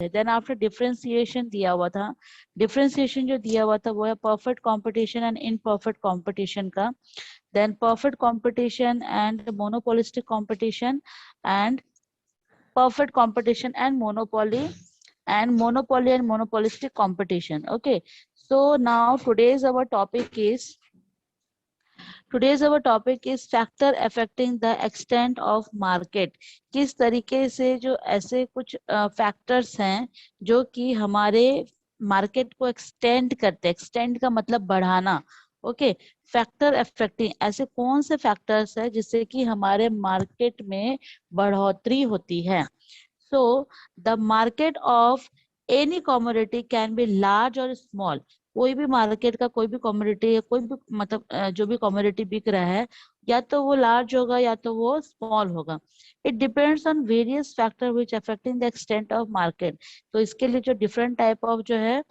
है। Then after differentiation दिया हुआ था, डिफरेंशिएशन जो दिया हुआ था वो है perfect competition and imperfect competition का। Then perfect competition and monopolistic competition and perfect competition and monopoly and monopolistic competition. Okay, so now today's our topic is factor affecting the extent of market. किस तरीके से जो ऐसे कुछ factors हैं जो कि हमारे मार्केट को एक्सटेंड करते हैं, एक्सटेंड का मतलब बढ़ाना। ओके, फैक्टर अफेक्टिंग, ऐसे कौन से फैक्टर्स है जिससे कि हमारे मार्केट में बढ़ोतरी होती है। So the market of any commodity can be large और स्मॉल। कोई भी मार्केट का कोई भी कमोडिटी या कोई भी मतलब जो भी कमोडिटी बिक रहा है, या तो वो लार्ज होगा या तो वो स्मॉल होगा। It depends on various factor which affecting the extent of market. तो इसके लिए जो डिफरेंट टाइप ऑफ जो है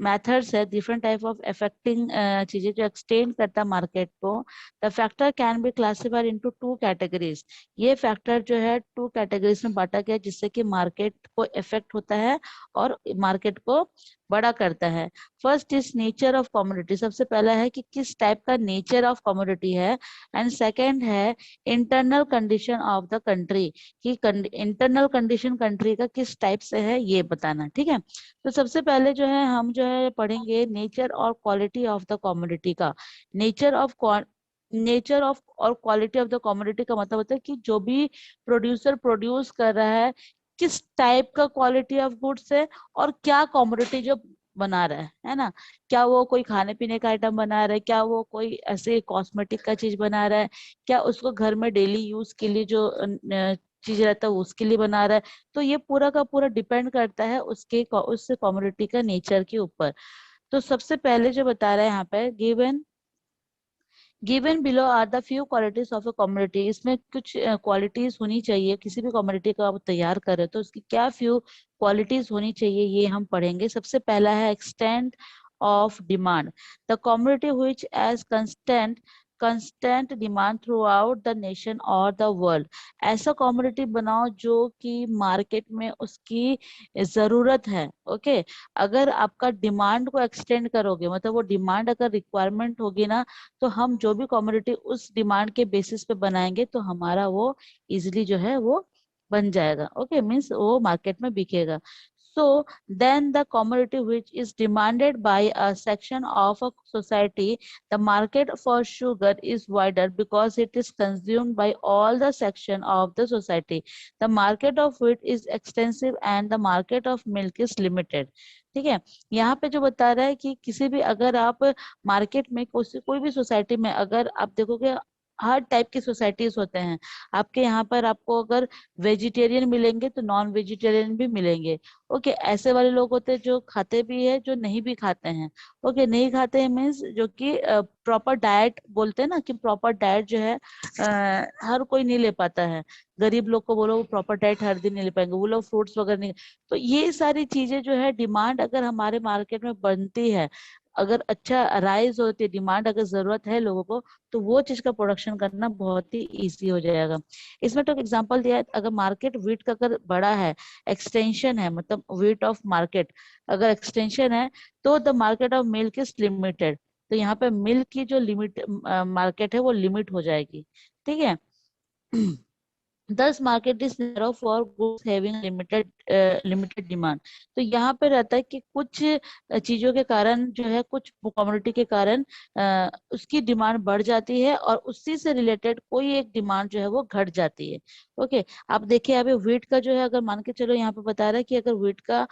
मेथड्स है, डिफरेंट टाइप ऑफ अफेक्टिंग चीजें जो एक्सटेंड करता है मार्केट को। The factor can be classified into two categories. ये फैक्टर जो है टू कैटेगरीज में बांटा गया जिससे कि मार्केट को इफेक्ट होता है और मार्केट को बड़ा करता है। First is nature of commodity, सबसे पहला है कि किस टाइप का नेचर ऑफ कमोडिटी है। एंड सेकंड है internal condition of the country, कि इंटरनल कंडीशन कंट्री का किस टाइप से है ये बताना। ठीक है, तो सबसे पहले जो है हम जो है पढ़ेंगे नेचर और क्वालिटी ऑफ द कमोडिटी का। नेचर ऑफ और क्वालिटी ऑफ द कमोडिटी का मतलब होता है कि जो भी प्रोड्यूसर प्रोड्यूस कर रहा है किस टाइप का क्वालिटी ऑफ गुड्स है और क्या कमोडिटी जो बना रहा है ना। क्या वो कोई खाने पीने का आइटम बना रहा है, क्या वो कोई ऐसे कॉस्मेटिक का चीज बना रहा है, क्या उसको घर में डेली यूज के लिए जो चीज रहता है उसके लिए बना रहा है। तो ये पूरा का पूरा डिपेंड करता है उस कमोडिटी का नेचर के ऊपर। तो सबसे पहले जो बता रहा है यहाँ पे given below are the few qualities of a commodity. इसमें कुछ क्वालिटीज होनी चाहिए, किसी भी कमोडिटी का आप तैयार कर रहे हो तो उसकी क्या फ्यू क्वालिटीज होनी चाहिए ये हम पढ़ेंगे। सबसे पहला है extent of demand. The commodity which as constant demand throughout the nation और द वर्ल्ड। ऐसा कमोडिटी बनाओ जो कि मार्केट में उसकी जरूरत है। ओके, अगर आपका डिमांड को एक्सटेंड करोगे मतलब वो डिमांड अगर रिक्वायरमेंट होगी ना, तो हम जो भी कमोडिटी उस डिमांड के बेसिस पे बनाएंगे तो हमारा वो इजिली जो है वो बन जाएगा। ओके, मीन्स वो मार्केट में बिकेगा। So then the commodity which is demanded by a section of a society, the market for sugar is wider because it is consumed by all the section of the society. The market of wheat is extensive and the market of milk is limited. ठीक है, यहाँ पे जो बता रहा है कि किसी भी अगर आप मार्केट में कोई भी सोसाइटी में अगर आप देखोगे हर टाइप की सोसाइटीज होते हैं। आपके यहाँ पर आपको अगर वेजिटेरियन मिलेंगे तो नॉन वेजिटेरियन भी मिलेंगे। ओके, ऐसे वाले लोग होते हैं जो खाते भी है जो नहीं भी खाते हैं। ओके, नहीं खाते हैं मीन्स जो कि प्रॉपर डाइट बोलते हैं ना, कि प्रॉपर डाइट जो है हर कोई नहीं ले पाता है। गरीब लोग को बोलो वो प्रॉपर डाइट हर दिन नहीं ले पाएंगे, वो लोग फ्रूट्स वगैरह नहीं। तो ये सारी चीजें जो है डिमांड अगर हमारे मार्केट में बनती है, अगर अच्छा राइज होती है डिमांड, अगर जरूरत है लोगों को, तो वो चीज का प्रोडक्शन करना बहुत ही इजी हो जाएगा। इसमें तो एग्जांपल दिया है, अगर मार्केट वीट का अगर बड़ा है, एक्सटेंशन है मतलब वीट ऑफ मार्केट अगर एक्सटेंशन है, तो the market of milk is limited. तो यहाँ पे मिल्क की जो लिमिट मार्केट है वो लिमिट हो जाएगी। ठीक है, दस market is narrow for goods having limited demand. तो यहाँ पे रहता है कि कुछ चीजों के कारण जो है, कुछ कमोडिटी के कारण उसकी डिमांड बढ़ जाती है और उसी से रिलेटेड कोई एक डिमांड जो है वो घट जाती है। ओके, आप देखिए अभी व्हीट का जो है, अगर मान के चलो यहाँ पे बता रहा है कि अगर व्हीट का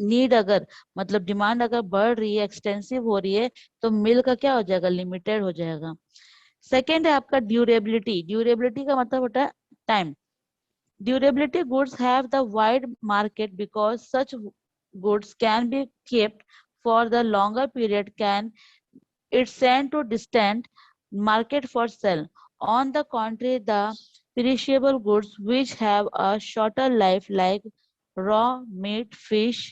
नीड अगर मतलब डिमांड अगर बढ़ रही है, एक्सटेंसिव हो रही है, तो मिल का क्या हो जाएगा, लिमिटेड हो जाएगा। सेकेंड है आपका ड्यूरेबिलिटी। ड्यूरेबिलिटी का मतलब होता है time. Durability goods have the wide market because such goods can be kept for the longer period, can it send to distant market for sale. On the contrary, the perishable goods which have a shorter life like raw meat, fish,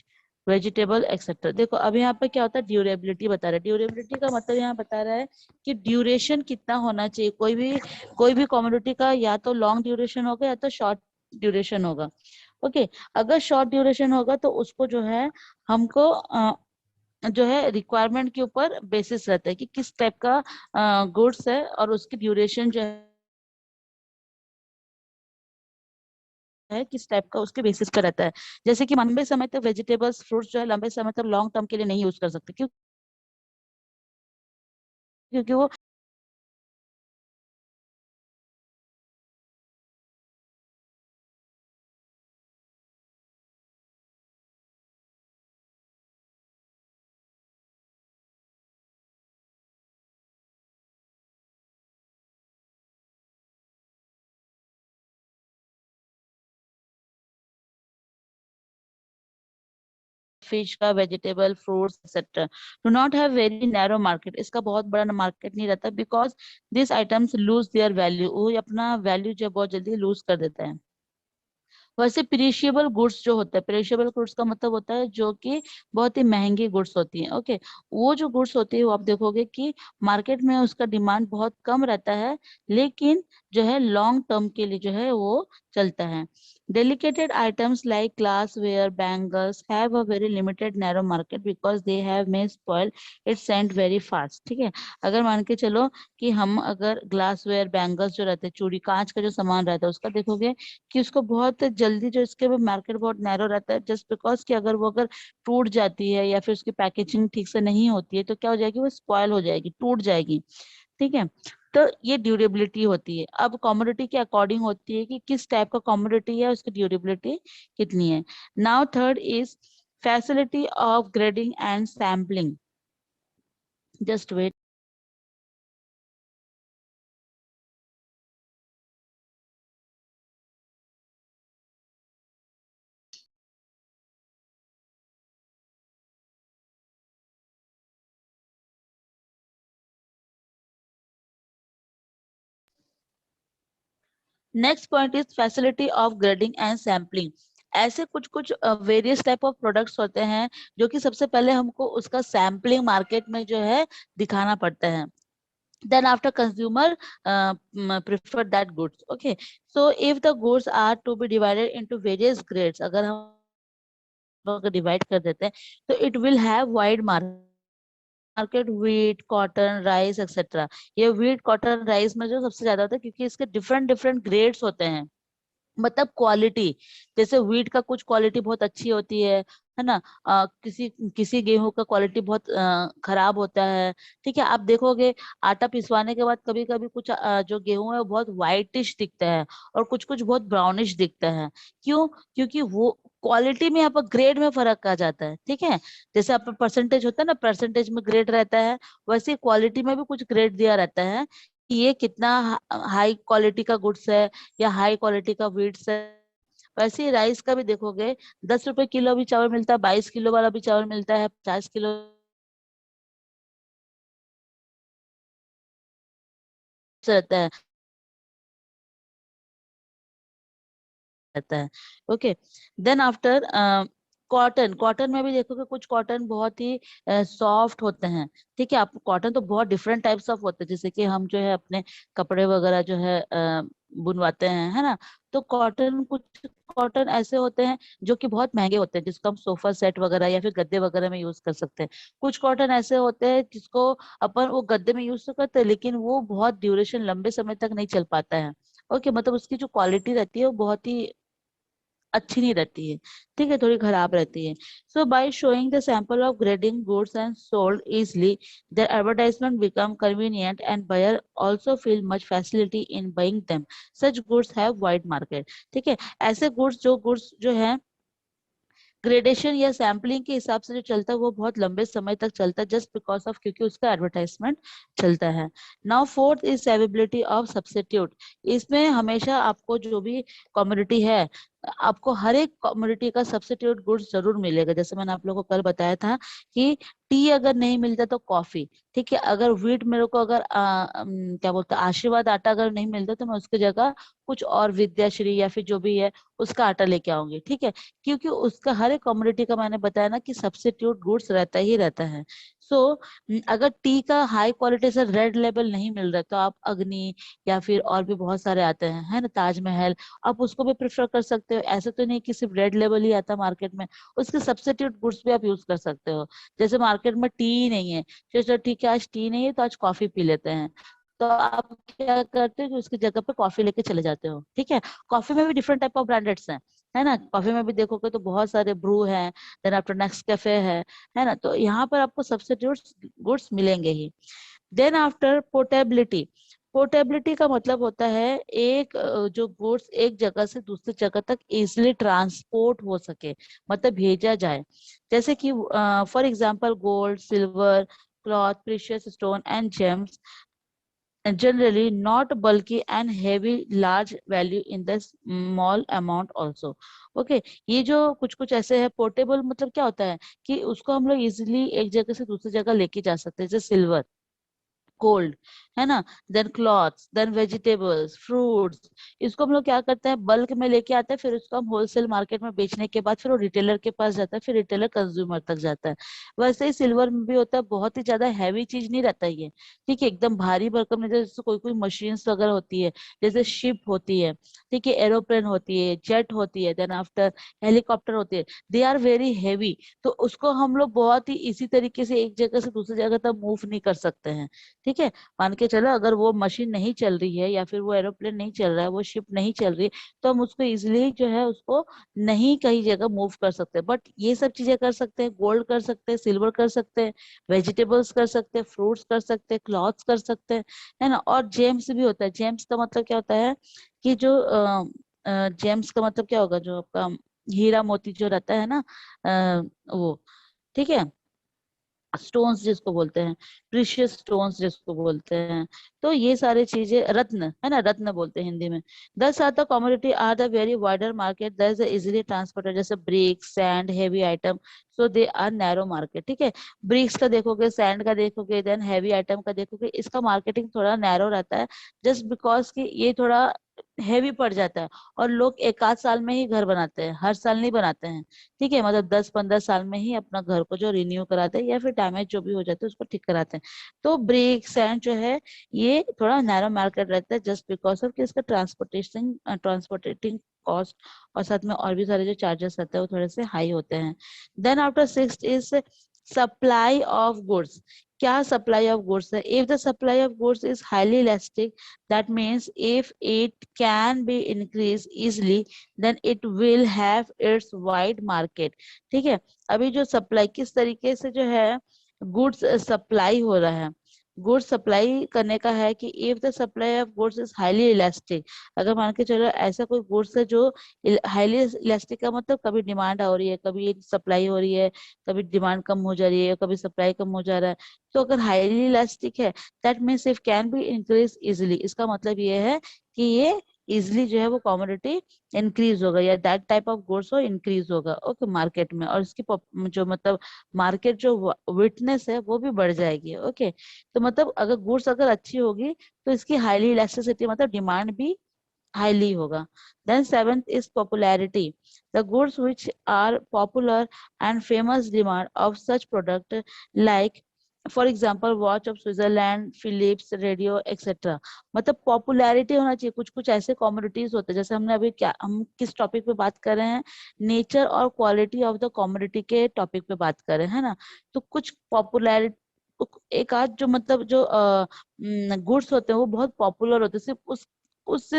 vegetable etcetera. देखो अभी यहाँ पे क्या होता है, durability बता रहा है। ड्यूरेबिलिटी का मतलब यहाँ बता रहा है कि ड्यूरेशन कितना होना चाहिए। कोई भी कमोडिटी का या तो लॉन्ग ड्यूरेशन होगा या तो शॉर्ट ड्यूरेशन होगा। ओके, अगर शॉर्ट ड्यूरेशन होगा तो उसको जो है हमको जो है रिक्वायरमेंट के ऊपर बेसिस रहता है कि किस टाइप का गुड्स है और उसकी ड्यूरेशन जो है किस टाइप का उसके बेसिस पे रहता है। जैसे कि लंबे समय तक वेजिटेबल्स फ्रूट्स जो है लंबे समय तक लॉन्ग टर्म के लिए नहीं यूज कर सकते, क्यों? क्योंकि वो फिश का, vegetable fruits etcetera do not have very narrow market, इसका बहुत बड़ा मार्केट नहीं रहता, because this items lose their value, वो अपना वैल्यू जो है बहुत जल्दी लूज कर देता है। वैसे पेरिशेबल गुड्स जो होता है, पेरिशेबल गुड्स का मतलब होता है जो कि बहुत ही महंगी गुड्स होती हैं। ओके, वो जो गुड्स होती है वो आप देखोगे कि मार्केट में उसका डिमांड बहुत कम रहता है, लेकिन जो है लॉन्ग टर्म के लिए जो है वो चलता है। Delicated items like glassware bangles have a very limited narrow market because they have may spoil it sent very fast. ठीक है, अगर मान के चलो कि हम अगर ग्लास वेयर बैंगल्स जो रहते हैं, चूड़ी कांच का जो सामान रहता है, उसका देखोगे कि उसको बहुत जल्दी जो इसके मार्केट बहुत नैरो रहता है, जस्ट बिकॉज कि अगर वो अगर टूट जाती है या फिर उसकी पैकेजिंग ठीक से नहीं होती है तो क्या हो जाएगी, वो स्पॉयल हो जाएगी, टूट जाएगी। ठीक है, तो ये ड्यूरेबिलिटी होती है। अब कमोडिटी के अकॉर्डिंग होती है कि किस टाइप का कमोडिटी है, उसकी ड्यूरेबिलिटी कितनी है। Now third is facility of grading and sampling. Just wait. Next point is facility of grading and sampling. ऐसे कुछ कुछ वेरियस टाइप ऑफ प्रोडक्ट्स होते हैं जो कि सबसे पहले हमको उसका सैम्पलिंग मार्केट में जो है दिखाना पड़ता है। Then after consumer prefer that goods. Okay, so if the goods are to be divided into various grades, अगर हम डिवाइड कर देते हैं तो it will have wide market, wheat cotton rice etcetera. ये व्हीट कॉटन राइस में जो सबसे ज्यादा होता है क्योंकि इसके डिफरेंट डिफरेंट ग्रेड्स होते हैं, मतलब क्वालिटी। जैसे व्हीट का कुछ क्वालिटी बहुत अच्छी होती है ना। किसी किसी गेहूं का क्वालिटी बहुत खराब होता है। ठीक है, आप देखोगे आटा पिसवाने के बाद कभी कभी कुछ जो गेहूं है वो बहुत व्हाइटिश दिखता है और कुछ कुछ बहुत ब्राउनिश दिखता है। क्यों? क्योंकि वो क्वालिटी में यहाँ पर ग्रेड में फर्क आ जाता है। ठीक है, जैसे आप परसेंटेज होता है ना, परसेंटेज में ग्रेड रहता है, वैसे क्वालिटी में भी कुछ ग्रेड दिया रहता है कि ये कितना हाई क्वालिटी का गुड्स है या हाई क्वालिटी का वीट्स है। वैसे ही राइस का भी देखोगे, 10 रुपए किलो भी चावल मिलता है, 22 किलो वाला भी चावल मिलता है, 50 किलो रहता है। Okay, then after cotton, cotton में भी देखोगे कुछ कॉटन बहुत ही सॉफ्ट होते हैं। ठीक है, आप कॉटन तो बहुत डिफरेंट टाइप्स ऑफ होते हैं, जैसे कि हम जो है अपने कपड़े वगैरह जो है बुनवाते हैं, है ना। तो कॉटन, कुछ कॉटन ऐसे होते हैं जो कि बहुत महंगे होते हैं, जिसको हम सोफा सेट वगैरह या फिर गद्दे वगैरह में यूज कर सकते हैं। कुछ कॉटन ऐसे होते हैं जिसको अपन वो गद्दे में यूज तो करते हैं, लेकिन वो बहुत ड्यूरेशन लंबे समय तक नहीं चल पाता है। ओके, मतलब उसकी जो क्वालिटी रहती है वो बहुत ही अच्छी नहीं रहती है। ठीक है, थोड़ी खराब रहती है। So by showing the sample of grading goods and sold easily, their advertisement become convenient and buyer also feel much facility in buying them. Such goods have wide market. ठीक है, ऐसे गुड्स जो है ग्रेडेशन या sampling के हिसाब से जो चलता है वो बहुत लंबे समय तक चलता है, जस्ट बिकॉज ऑफ क्योंकि उसका एडवर्टाइजमेंट चलता है। Now fourth is availability of substitute. इसमें हमेशा आपको जो भी कम्युनिटी है, आपको हर एक कम्युनिटी का सब्स्टिट्यूट गुड्स जरूर मिलेगा। जैसे मैंने आप लोगों को कल बताया था कि टी अगर नहीं मिलता तो कॉफी। ठीक है, अगर व्हीट मेरे को अगर क्या बोलते हैं आशीर्वाद आटा अगर नहीं मिलता तो मैं उसकी जगह कुछ और विद्याश्री या फिर जो भी है उसका आटा लेके आऊंगी। ठीक है, क्योंकि उसका हर एक कम्युनिटी का मैंने बताया ना कि सब्स्टिट्यूट गुड्स रहता ही रहता है। सो अगर टी का हाई क्वालिटी से रेड लेबल नहीं मिल रहा है तो आप अग्नि या फिर और भी बहुत सारे आते हैं, है ना, ताजमहल, आप उसको भी प्रेफर कर सकते हो। ऐसे तो नहीं कि सिर्फ रेड लेबल ही आता मार्केट में, उसके सब्स्टिट्यूट गुड्स भी आप यूज कर सकते हो। जैसे मार्केट में टी नहीं है, चलो ठीक है आज टी नहीं है तो आज कॉफी पी लेते हैं, तो आप क्या करते हो कि उसकी जगह पे कॉफी लेके चले जाते हो। ठीक है, कॉफी में भी डिफरेंट टाइप ऑफ ब्रांडेड्स हैं, है ना, कॉफी में भी देखोगे तो बहुत सारे ब्रू हैं, देन आफ्टर नेक्स्ट कैफे है ना, तो यहाँ पर आपको सब्स्टिट्यूट्स गुड्स मिलेंगे ही। देन आफ्टर पोर्टेबिलिटी, पोर्टेबिलिटी का मतलब होता है एक जो गुड्स एक जगह से दूसरी जगह तक इजिली ट्रांसपोर्ट हो सके, मतलब भेजा जाए। जैसे कि for example gold, silver, cloth, precious stone and James, generally not bulky and heavy large value in the small amount also। Okay, ये जो कुछ कुछ ऐसे है पोर्टेबल, मतलब क्या होता है कि उसको हम लोग इजिली एक जगह से दूसरी जगह लेके जा सकते हैं, जैसे सिल्वर, गोल्ड, है ना, then clothes, then vegetables, fruits, इसको हम लोग क्या करते हैं बल्क में लेके आते हैं, फिर उसको हम होलसेल मार्केट में बेचने के बाद फिर वो रिटेलर के पास जाता है, फिर रिटेलर कंज्यूमर तक जाता है। वैसे ही सिल्वर में भी होता है, बहुत ही ज्यादा हैवी चीज नहीं रहता ये, ठीक है, एकदम भारी भरकम नहीं, जैसे कोई कोई मशीन्स वगैरह होती है, जैसे शिप होती है, ठीक है, एरोप्लेन होती है, जेट होती है, देन आफ्टर हेलीकॉप्टर होती है, दे आर वेरी हैवी, तो उसको हम लोग बहुत ही इसी तरीके से एक जगह से दूसरी जगह तक मूव नहीं कर सकते हैं। ठीक है, मान के चलो अगर वो मशीन नहीं चल रही है या फिर वो एरोप्लेन नहीं चल रहा है, वो शिप नहीं चल रही, तो हम उसको इजिली जो है उसको नहीं कहीं जगह मूव कर सकते। बट ये सब चीजें कर सकते हैं, गोल्ड कर सकते हैं, सिल्वर कर सकते हैं, वेजिटेबल्स कर सकते हैं, फ्रूट्स कर सकते हैं, क्लॉथ्स कर सकते हैं, है ना। और जेम्स भी होता है, जेम्स का मतलब क्या होता है कि जो जेम्स का मतलब क्या होगा, जो आपका हीरा मोती जो रहता है ना, वो, ठीक है, स्टोन्स जिसको बोलते हैं, प्रीशियस स्टोन्स जिसको बोलते हैं, तो ये सारी चीजें रत्न, है ना, रत्न बोलते हैं हिंदी में। दस आता commodity are the very wider market that is easily transported, जैसे brick, sand, heavy item, so they are narrow market. ठीक है, ब्रिक्स का देखोगे, सैंड का देखोगे, देन हेवी आइटम का देखोगे, इसका मार्केटिंग थोड़ा नैरो रहता है, जस्ट बिकॉज कि ये थोड़ा हैवी पड़ जाता है, और लोग एक आध साल में ही घर बनाते हैं, हर साल नहीं बनाते हैं। ठीक है, मतलब 10-15 साल में ही अपना घर को जो रिन्यू कराते हैं या फिर डैमेज जो भी हो जाता है उसको ठीक कराते हैं। तो ब्रेक सैंड जो है ये थोड़ा नैरो मार्केट रहता है, जस्ट बिकॉज ऑफ कि इसका ट्रांसपोर्टेटिंग कॉस्ट और साथ में और भी सारे जो चार्जेस रहते हैं वो थोड़े से हाई होते हैं। Then after six is supply of goods. क्या सप्लाई ऑफ गुड्स है? If the supply of goods is highly elastic, that means if it can be increase easily, then it will have its wide market. ठीक है, अभी जो supply किस तरीके से जो है गुड्स सप्लाई हो रहा है, गुड्स सप्लाई करने का है कि if the supply of goods is highly elastic, अगर मान के चलो ऐसा कोई गुड्स है जो हाईली इलास्टिक का मतलब कभी डिमांड हो रही है, कभी सप्लाई हो रही है, कभी डिमांड कम हो जा रही है, कभी सप्लाई कम हो जा रहा है, तो अगर हाईली इलास्टिक है that means if can be increase easily, इसका मतलब ये है कि ये इजिली जो है वो कमोडिटी इंक्रीज होगा या दैट टाइप ऑफ गुड्स हो इंक्रीज होगा, ओके, मार्केट में, और इसकी जो मतलब मार्केट जो विटनेस है वो भी बढ़ जाएगी। ओके, तो मतलब अगर गुड्स अगर अच्छी होगी तो इसकी हाईली इलास्टिसिटी मतलब डिमांड भी हाईली होगा। Then seventh is popularity, the goods which are popular and famous demand of such product like for example watch of Switzerland, Philips, radio etcetera. मतलब पॉपुलैरिटी होना चाहिए। कुछ कुछ ऐसे कॉमोडिटीज होते हैं, जैसे हमने अभी क्या, हम किस टॉपिक पे बात कर रहे हैं, नेचर और क्वालिटी ऑफ द कॉमोडिटी के टॉपिक पे बात कर रहे हैं, है ना। तो कुछ पॉपुलैरिटी, एक आध जो मतलब जो गुड्स होते हैं वो बहुत पॉपुलर होते हैं, सिर्फ उस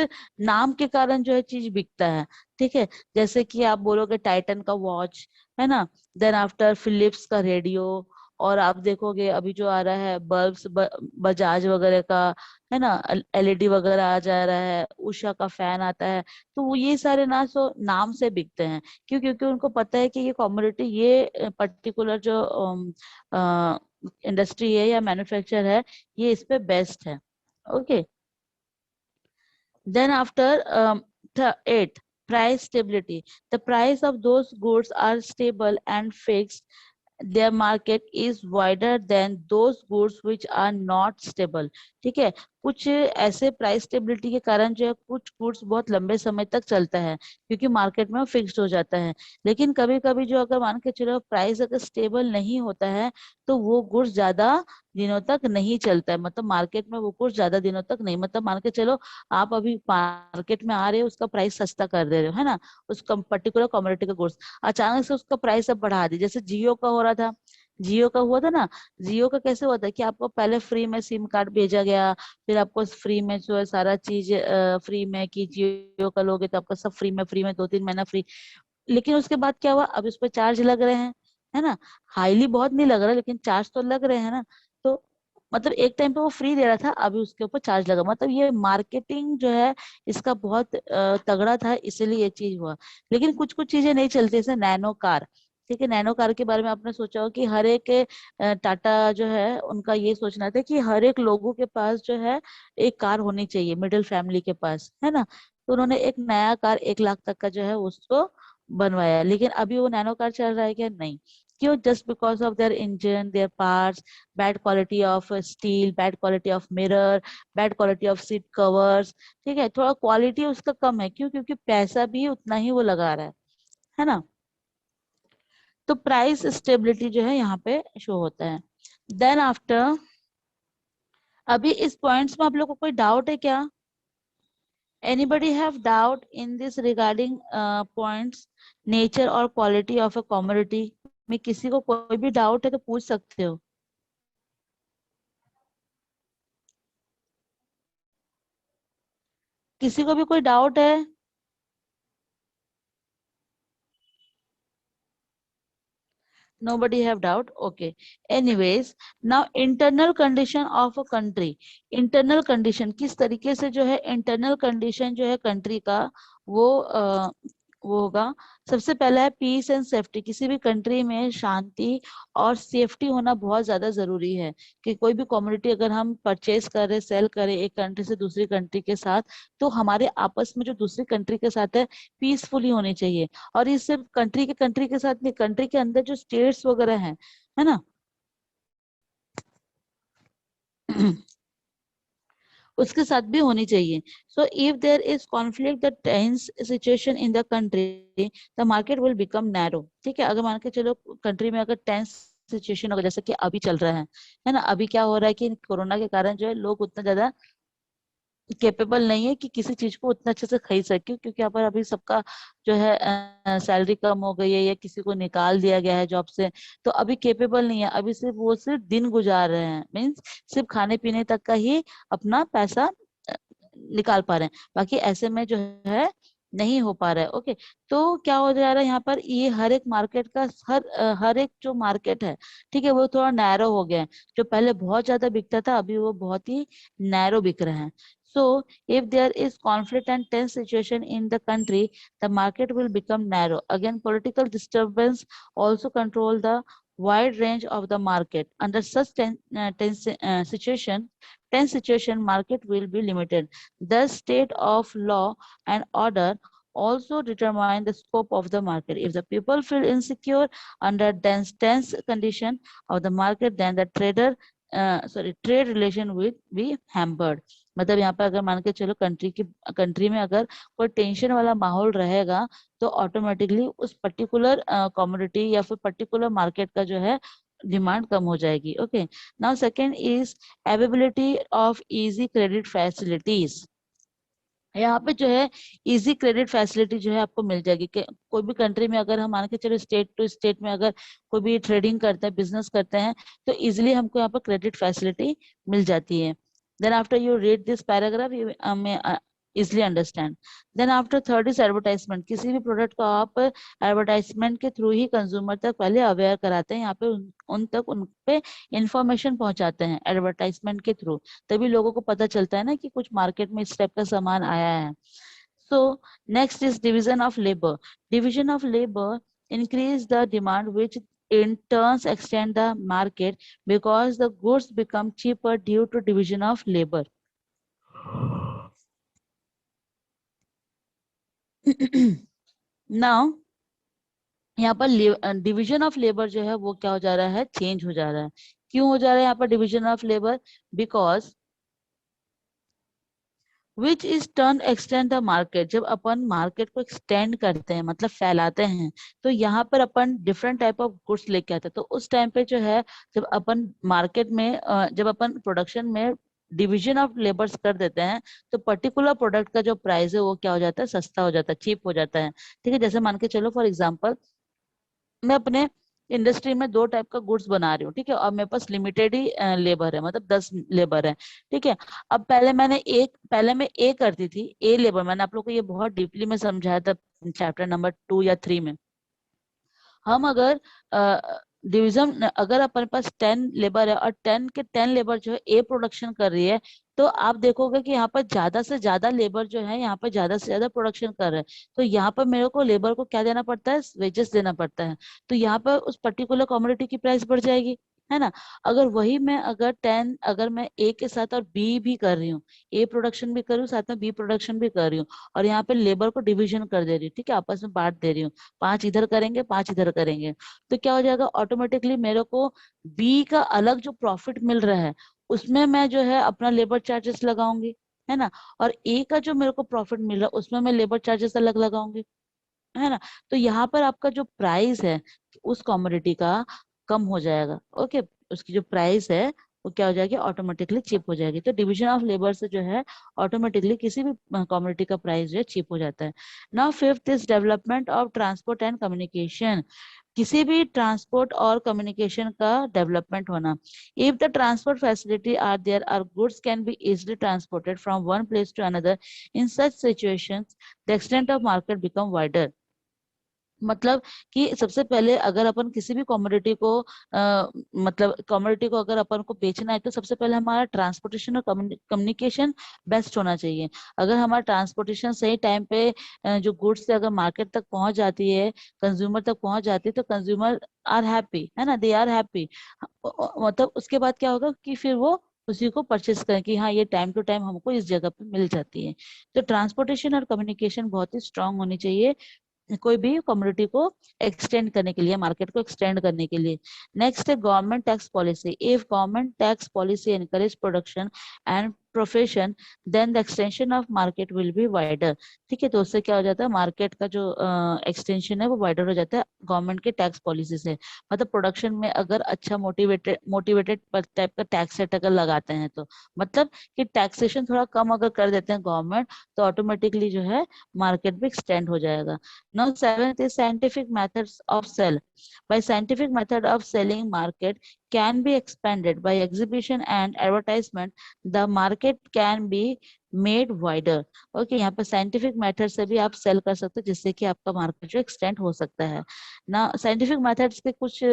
नाम के कारण जो है चीज बिकता है। ठीक है, जैसे कि आप बोलोगे टाइटन का वॉच, है ना, देन आफ्टर फिलिप्स का रेडियो, और आप देखोगे अभी जो आ रहा है बल्ब्स, बजाज वगैरह का, है ना, एलईडी वगैरह आ जा रहा है, उषा का फैन आता है, तो वो ये सारे ना सो नाम से बिकते हैं। क्यों? क्योंकि उनको पता है कि ये कॉमोडिटी, ये पर्टिकुलर जो इंडस्ट्री है या मैन्युफैक्चर है, ये इस पे बेस्ट है। Okay, then after eight, price stability. The price of those goods are stable and fixed. Their market is wider than those goods which are not stable. ठीक है, कुछ ऐसे प्राइस स्टेबिलिटी के कारण जो है कुछ गुड्स बहुत लंबे समय तक चलता है, क्योंकि मार्केट में वो फिक्स्ड हो जाता है। लेकिन कभी कभी जो अगर मान के चलो प्राइस अगर स्टेबल नहीं होता है, तो वो गुड्स ज्यादा दिनों तक नहीं चलता है, मतलब मार्केट में वो गुड्स ज्यादा दिनों तक नहीं, मतलब मान के चलो आप अभी मार्केट में आ रहे हो, उसका प्राइस सस्ता कर दे रहे हो, है ना, उस पर्टिकुलर कमोडिटी का गुड्स, अचानक से उसका प्राइस अब बढ़ा दी, जैसे जियो का हो रहा था। जियो का हुआ था ना। जियो का कैसे हुआ था कि आपको पहले फ्री में सिम कार्ड भेजा गया, फिर आपको फ्री में जो है सारा चीज फ्री में, कि जियो का लोगे तो आपका सब फ्री में 2-3 महीना फ्री। लेकिन उसके बाद क्या हुआ, अब उस पर चार्ज लग रहे हैं, है ना। हाईली बहुत नहीं लग रहा, लेकिन चार्ज तो लग रहे हैं ना। तो मतलब एक टाइम पे वो फ्री दे रहा था, अभी उसके ऊपर चार्ज लगा, मतलब ये मार्केटिंग जो है इसका बहुत तगड़ा था, इसीलिए ये चीज हुआ। लेकिन कुछ कुछ चीजें नहीं चलती, जैसे नैनो कार। ठीक है, नैनो कार के बारे में आपने सोचा हो कि हर एक टाटा जो है उनका ये सोचना था कि हर एक लोगों के पास जो है एक कार होनी चाहिए, मिडिल फैमिली के पास, है ना। तो उन्होंने एक नया कार 1 लाख तक का जो है उसको बनवाया। लेकिन अभी वो नैनो कार चल रहा है क्या? नहीं। क्यों? Just because of their engine, there parts, bad quality of steel, bad quality of mirror, bad quality of seat covers. ठीक है, थोड़ा क्वालिटी उसका कम है, क्यों? क्योंकि पैसा भी उतना ही वो लगा रहा है ना। तो प्राइस स्टेबिलिटी जो है यहाँ पे शो होता है। देन आफ्टर, अभी इस पॉइंट्स में आप लोग को कोई डाउट है क्या? Anybody have doubt in this regarding points, nature or quality of a commodity? में किसी को कोई भी डाउट है तो पूछ सकते हो। किसी को भी कोई डाउट है? Nobody have doubt? Okay. Anyways, now internal condition of a country. Internal condition किस तरीके से जो है internal condition जो है country का, वो वो होगा। सबसे पहला है पीस एंड सेफ्टी। किसी भी कंट्री में शांति और सेफ्टी होना बहुत ज्यादा जरूरी है। कि कोई भी कम्युनिटी अगर हम परचेज करें, सेल करें एक कंट्री से दूसरी कंट्री के साथ, तो हमारे आपस में जो दूसरी कंट्री के साथ है पीसफुली होनी चाहिए। और ये सिर्फ कंट्री के साथ नहीं, कंट्री के अंदर जो स्टेट्स वगैरह हैं, है ना, उसके साथ भी होनी चाहिए। So if there is conflict the tense situation in the country, the market will become narrow. ठीक है, अगर मान के चलो कंट्री में अगर टेंस सिचुएशन होगा, जैसे कि अभी चल रहा है ना, अभी क्या हो रहा है कि कोरोना के कारण जो है लोग उतना ज्यादा केपेबल नहीं है कि किसी चीज को उतना अच्छे से खरीद सके, क्योंकि यहाँ पर अभी सबका जो है सैलरी कम हो गई है, या किसी को निकाल दिया गया है जॉब से। तो अभी केपेबल नहीं है, अभी सिर्फ वो सिर्फ दिन गुजार रहे हैं, मीन्स सिर्फ खाने पीने तक का ही अपना पैसा अ, निकाल पा रहे हैं। बाकी ऐसे में जो है नहीं हो पा रहा है। ओके, तो क्या हो जा रहा है यहाँ पर, ये हर एक मार्केट का हर एक जो मार्केट है, ठीक है, वो थोड़ा नैरो हो गया है। जो पहले बहुत ज्यादा बिकता था, अभी वो बहुत ही नैरो बिक रहा है। So, if there is conflict and tense situation in the country, the market will become narrow. Again, political disturbance also control the wide range of the market. Under such tense situation, market will be limited. The state of law and order also determine the scope of the market. If the people feel insecure under tense condition of the market, then the trade relation will be hampered. मतलब यहाँ पे अगर मान के चलो country में अगर कोई टेंशन वाला माहौल रहेगा, तो ऑटोमेटिकली उस पर्टिकुलर कमोडिटी या फिर पर्टिकुलर मार्केट का जो है डिमांड कम हो जाएगी। Okay, now second is availability of easy credit facilities. यहाँ पे जो है इजी क्रेडिट फैसिलिटी जो है आपको मिल जाएगी। कि कोई भी कंट्री में अगर हम मान के चलो स्टेट टू स्टेट में अगर कोई भी ट्रेडिंग करते हैं, बिजनेस करते हैं, तो इजिली हमको यहाँ पर क्रेडिट फैसिलिटी मिल जाती है। Then after you read this paragraph you may easily understand. Then after third is advertisement. किसी भी प्रोडक्ट को आप एडवर्टाइजमेंट के थ्रू ही कंज्यूमर तक पहले अवेयर कराते हैं, यहाँ पे उन तक उन पे इंफॉर्मेशन पहुंचाते हैं एडवर्टाइजमेंट के थ्रू। तभी लोगों को पता चलता है ना कि कुछ मार्केट में इस टाइप का सामान आया है। So next is division of labour. Division of labour increase the demand, which in turns extend the market because the goods become cheaper due to division of labor. Now यहाँ पर division of labour जो है वो क्या हो जा रहा है, चेंज हो जा रहा है। क्यों हो जा रहा है यहाँ पर division of labour? Because which is turn extend the market, जब अपन मार्केट को एक्सटेंड करते हैं मतलब फैलाते हैं, तो यहाँ पर अपन डिफरेंट टाइप ऑफ गुड्स लेके आते हैं। तो उस टाइम पे जो है जब अपन मार्केट में जब अपन प्रोडक्शन में डिवीजन ऑफ लेबर्स कर देते हैं, तो पर्टिकुलर प्रोडक्ट का जो प्राइस है वो क्या हो जाता है, सस्ता हो जाता है, चीप हो जाता है। ठीक है, जैसे मान के चलो फॉर एग्जाम्पल मैं अपने इंडस्ट्री में दो टाइप का गुड्स बना रही हूँ, ठीक है, और मेरे पास लिमिटेड ही लेबर है, मतलब 10 लेबर है। ठीक है, अब पहले मैं ए करती थी, ए लेबर, मैंने आप लोग को ये बहुत डीपली में समझाया था चैप्टर नंबर 2 या 3 में। हम अगर डिवीजन, अगर अपने पास 10 लेबर है और 10 के 10 लेबर जो है ए प्रोडक्शन कर रही है, तो आप देखोगे कि यहाँ पर ज्यादा से ज्यादा लेबर जो है यहाँ पर ज्यादा से ज्यादा प्रोडक्शन कर रहे हैं। तो यहाँ पर मेरे को लेबर को क्या देना पड़ता है, वेजेस देना पड़ता है। तो यहाँ पर उस पर्टिकुलर कमोडिटी की प्राइस बढ़ जाएगी, है ना। अगर वही मैं अगर मैं ए के साथ और बी भी कर रही हूँ, ए प्रोडक्शन भी कर रही हूँ साथ में बी प्रोडक्शन भी कर रही हूँ, और यहाँ पे लेबर को डिवीजन कर दे रही हूँ, ठीक है, आपस में बांट दे रही हूँ, 5 इधर करेंगे 5 इधर करेंगे, तो क्या हो जाएगा, ऑटोमेटिकली मेरे को बी का अलग जो प्रॉफिट मिल रहा है उसमें मैं जो है अपना लेबर चार्जेस लगाऊंगी, है ना। और ए का जो मेरे को प्रॉफिट मिल रहा है उसमें मैं लेबर चार्जेस अलग लगाऊंगी, है ना। तो यहाँ पर आपका जो प्राइस है उस कमोडिटी का कम हो जाएगा। ओके, उसकी जो प्राइस है वो क्या हो जाएगी, ऑटोमेटिकली चीप हो जाएगी। तो डिवीजन ऑफ लेबर से जो है ऑटोमेटिकली किसी भी कमोडिटी का प्राइस जो है चीप हो जाता है। Now fifth is development of transport and communication, किसी भी ट्रांसपोर्ट और कम्युनिकेशन का डेवलपमेंट होना। If the transport facility are there, are goods can be easily transported from one place to another, in such situations the extent of market become wider. मतलब कि सबसे पहले अगर अपन किसी भी कमोडिटी को मतलब कमोडिटी को अगर अपन को बेचना है, तो सबसे पहले हमारा ट्रांसपोर्टेशन और कम्युनिकेशन बेस्ट होना चाहिए। अगर हमारा ट्रांसपोर्टेशन सही टाइम पे जो गुड्स से अगर मार्केट तक पहुंच जाती है, कंज्यूमर तक पहुंच जाती है, तो कंज्यूमर आर हैप्पी, है ना, दे आर हैप्पी। मतलब उसके बाद क्या होगा कि फिर वो उसी को परचेस करें कि हाँ ये टाइम टू टाइम हमको इस जगह पे मिल जाती है। तो ट्रांसपोर्टेशन और कम्युनिकेशन बहुत ही स्ट्रांग होनी चाहिए कोई भी कम्युनिटी को एक्सटेंड करने के लिए, मार्केट को एक्सटेंड करने के लिए। नेक्स्ट है government tax policy. If government tax policy encourage production and profession, then the extension of market will be wider. ठीक है, तो उससे क्या हो जाता है, मार्केट का जो एक्सटेंशन है वो वाइडर हो जाता है गवर्नमेंट के टैक्स पॉलिसी से। मतलब प्रोडक्शन में अगर अच्छा मोटिवेटेड मोटिवेटेड टाइप का टैक्स सेट अगर लगाते हैं, तो मतलब कि टैक्सेशन थोड़ा कम अगर कर देते हैं गवर्नमेंट, तो ऑटोमेटिकली जो है मार्केट भी एक्सटेंड हो जाएगा। Now, seventh is scientific methods of sell. By scientific method of selling, market can be expanded by exhibition and advertisement. The market can be made wider. Okay, यहाँ पर scientific method से भी आप sell कर सकते हो, जिससे कि आपका मार्केट जो extend हो सकता है ना। scientific methods के कुछ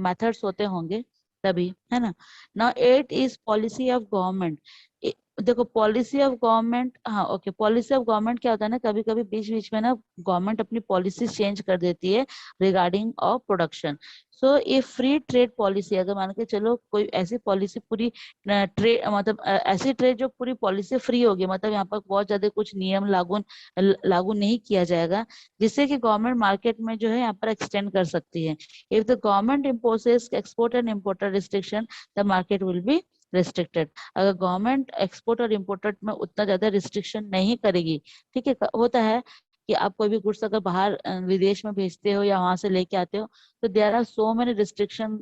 methods होते होंगे तभी, है ना। Now, eight is policy of government. देखो पॉलिसी ऑफ गवर्नमेंट, हाँ ओके, पॉलिसी ऑफ गवर्नमेंट क्या होता है ना, कभी कभी बीच बीच में ना गवर्नमेंट अपनी पॉलिसी चेंज कर देती है रिगार्डिंग ऑफ प्रोडक्शन। सो ये फ्री ट्रेड पॉलिसी, अगर मान के चलो कोई ऐसी पॉलिसी पूरी ट्रेड मतलब ऐसी ट्रेड जो पूरी पॉलिसी फ्री होगी, मतलब यहाँ पर बहुत ज्यादा कुछ नियम लागू नहीं किया जाएगा, जिससे कि गवर्नमेंट मार्केट में जो है यहाँ पर एक्सटेंड कर सकती है। If the government imposes export and importer restriction, the market will be restricted. अगर गवर्नमेंट एक्सपोर्ट और इम्पोर्टेड में उतना ज्यादा रिस्ट्रिक्शन नहीं करेगी, ठीक है, होता है कि आप कोई भी गुड्स अगर बाहर विदेश में भेजते हो या वहां से लेके आते हो, तो there are so many restriction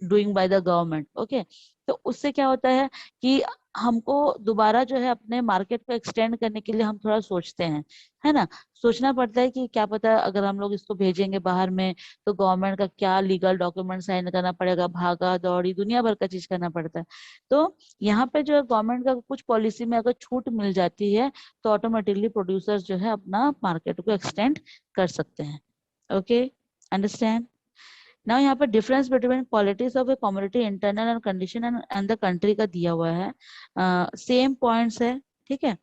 doing by the government. Okay, तो उससे क्या होता है कि हमको दोबारा जो है अपने मार्केट को एक्सटेंड करने के लिए हम थोड़ा सोचते हैं, है ना। सोचना पड़ता है कि क्या पता अगर हम लोग इसको भेजेंगे बाहर में, तो गवर्नमेंट का क्या लीगल डॉक्यूमेंट साइन करना पड़ेगा, भागा दौड़ी दुनिया भर का चीज करना पड़ता है। तो यहाँ पे जो है गवर्नमेंट का कुछ पॉलिसी में अगर छूट मिल जाती है, तो ऑटोमेटिकली प्रोड्यूसर्स जो है अपना मार्केट को एक्सटेंड कर सकते हैं। Okay, understand. नाउ यहाँ पर difference between qualities of A commodity, internal and condition and the country का दिया हुआ है। सेम पॉइंट्स है, ठीक है,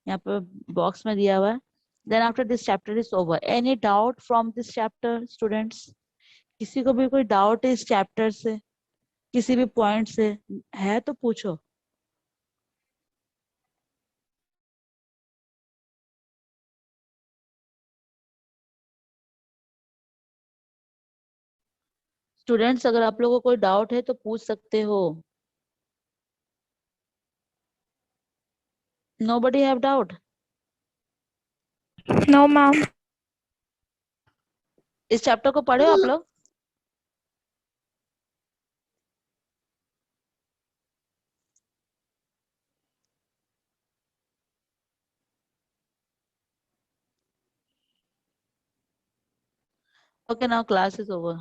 यहाँ पर बॉक्स में दिया हुआ है। Then after this chapter is over, any doubt from this chapter students? किसी को भी कोई डाउट है इस चैप्टर से, किसी भी पॉइंट से है तो पूछो। स्टूडेंट्स अगर आप लोगों को कोई डाउट है तो पूछ सकते हो। Nobody have doubt? No, ma'am. इस चैप्टर को पढ़े हो आप लोग? Okay, now class is over.